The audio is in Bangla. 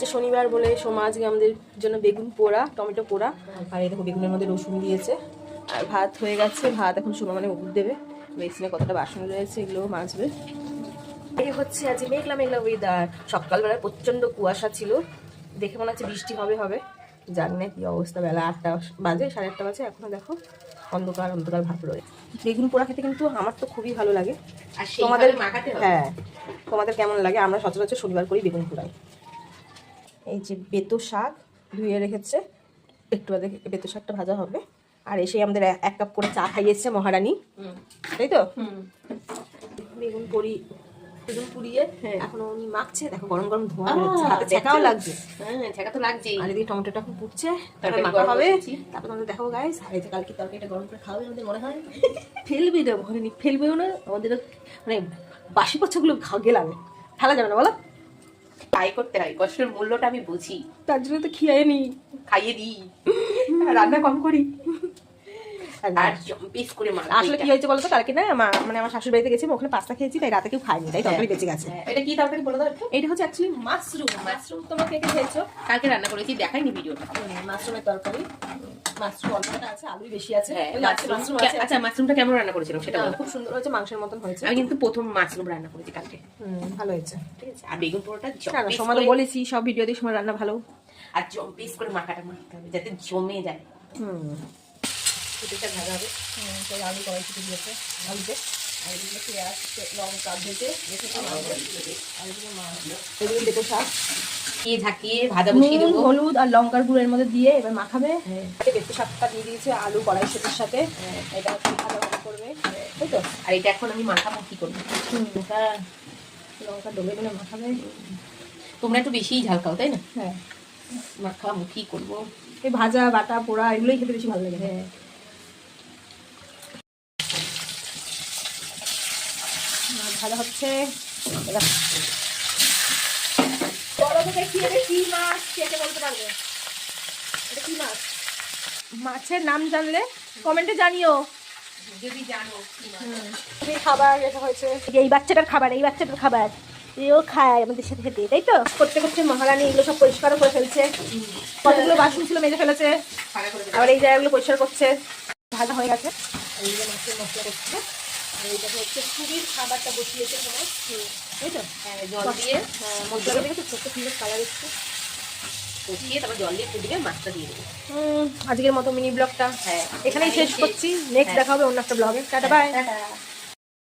হচ্ছে শনিবার বলে সোমা আজকে আমাদের জন্য বেগুন পোড়া, টমেটো পোড়া, আর এই দেখো বেগুনের মধ্যে রসুন দিয়েছে। আর ভাত হয়ে গেছে, ভাত এখন সোমা মানে উঠ দেবে। বেসিনে কতটা বাসন রয়েছে এগুলো মাজবে। এই হচ্ছে আজ মেঘলা মেঘলা ওয়েদার। সকালবেলা প্রচণ্ড কুয়াশা ছিল, দেখে মনে হচ্ছে বৃষ্টি হবে হবে, জানি না কি অবস্থা। বেলা 8টা বাজে, 8:30 বাজে, এখনো দেখো অন্ধকার অন্ধকার ভাব রয়েছে। বেগুন পোড়া খেতে কিন্তু আমার তো খুবই ভালো লাগে। আর তোমাদের মাখাতে হবে। হ্যাঁ, তোমাদের কেমন লাগে? আমরা সচরাচর শনিবার করি বেগুন পোড়াই। এই যে বেতো শাক ধুয়ে রেখেছে, একটু আগে বেতো শাকটা ভাজা হবে। আর এসে আমাদের 1 কাপ করে চা খাইয়েছে মহারানী, তাই তো? বেগুন পুড়িয়ে এখন উনি মাখছে, দেখো গরম গরম ধোঁয়া বেরোচ্ছে, হাতে ছেঁকাও লাগছে। হ্যাঁ, ছেঁকা তো লাগছেই। আর এদিকে টমেটোটা এখন পুড়ছে, তারপর তরকারি মাখা গরম হবে। বসিয়েছি। তারপর তোমাদের দেখাবো গাইস। আর এই যে কালকে তরকারিটা গরম করে খাওয়াবে আমাদের, মনে হয় ফেলবে না, মনে ফেলবেও না, আমাদের মানে বাসি পচ্ছাগুলো গেলাবে, ফেলা যাবে না বলো। তাই করতে হয়, কষ্টের মূল্যটা আমি বুঝি, তার জন্য তো খেয়ে নি, খাইয়ে দিই, রান্না কম করি। আর পিস করে মাখা। আসলে কি হয়েছে বলতো, কালকে না মানে আমার শাশুড়ি বাড়িতে গেছি, ওখানে পাস্তা খেয়েছি, তাই রাতে কেউ খায়নি, তাই তরকারি বেঁচে গেছে। এটা কি তরকারি বলে দাও একটু? এটা হচ্ছে অ্যাকচুয়ালি মাশরুম তোমরা কে কে খেয়েছো? কালকে রান্না করেছি, দেখাইনি ভিডিওটা। মাশরুমের তরকারি, মাশরুম অল্পটা আছে, আলু বেশি আছে। মাশরুম আচ্ছা, মাশরুমটা কেমন রান্না করেছিলাম সেটা বলো। খুব সুন্দর হয়েছে, মাংসের মতন হয়েছে। আমি কিন্তু প্রথম মাশরুম রান্না করেছি কালকে, ভালো হয়েছে। ঠিক আছে। আর বেগুন পোড়াটা না না, সময় তো বলেছি সব ভিডিওতেই সময় রান্না ভালো। আর পিস করে মাখাটা মাখতে হবে যাতে জমে যায়। এটা ভাজা হবে। আলু কড়াই ছুটে দিয়েছে, আলুতে আর এগুলো পেঁয়াজ লঙ্কা ভেজে এগুলো বেতো শাক দিয়ে ঝাঁকিয়ে ভাজা বসিয়ে দেবো। হলুদ আর লঙ্কার গুঁড়ো এর মধ্যে দিয়ে এবার মাখাবে। বেতো শাকটা দিয়ে দিয়েছে আলু কড়াই সেটার সাথে, এটা ভাজা ভাজা করবে, তাই তো? আর এটা এখন আমি মাখাবো, কি করবো? লঙ্কা ডলে ডলে মাখাবে। তোমরা একটু বেশিই ঝাল খাও তাই না? হ্যাঁ, মাখাবো, কি করবো? এই ভাজা বাটা পোড়া এগুলোই খেতে বেশি ভালো লাগে। হ্যাঁ, ভাজা হচ্ছে। বড় থেকে কি এটা কি মাছ খেতে বলতে পারবে? এটা কি মাছ? মাছের নাম জানলে কমেন্টে জানিও যদি জানো। এই খাবার এটা হয়েছে, এই বাচ্চাটার খাবার, এই বাচ্চাটার খাবার এও খায় আমাদের সাথে সাথে, তাই তো? করতে করতে মহারানী এগুলো সব পরিষ্কারও করে ফেলছে, কতগুলো বাসন ছিল মেজে ফেলেছে, আবার এই জায়গাগুলো পরিষ্কার করছে। ভাজা হয়ে গেছে, এই যে মাছের মশলা করছে। আর এইটা হচ্ছে খুবই খাবারটা বসিয়েছে তোমার, তাই তো? জল দিয়ে মশলাটা দেখে ছোট্ট সুন্দর কালার এসছে। কষিয়ে তারপর জল দিয়ে ফুটিয়ে মাছটা দিয়ে দেবো। আজকের মতো মিনি ব্লগটা এখানেই শেষ করছি। নেক্সট দেখা হবে অন্য একটা ব্লগে। Tata bye.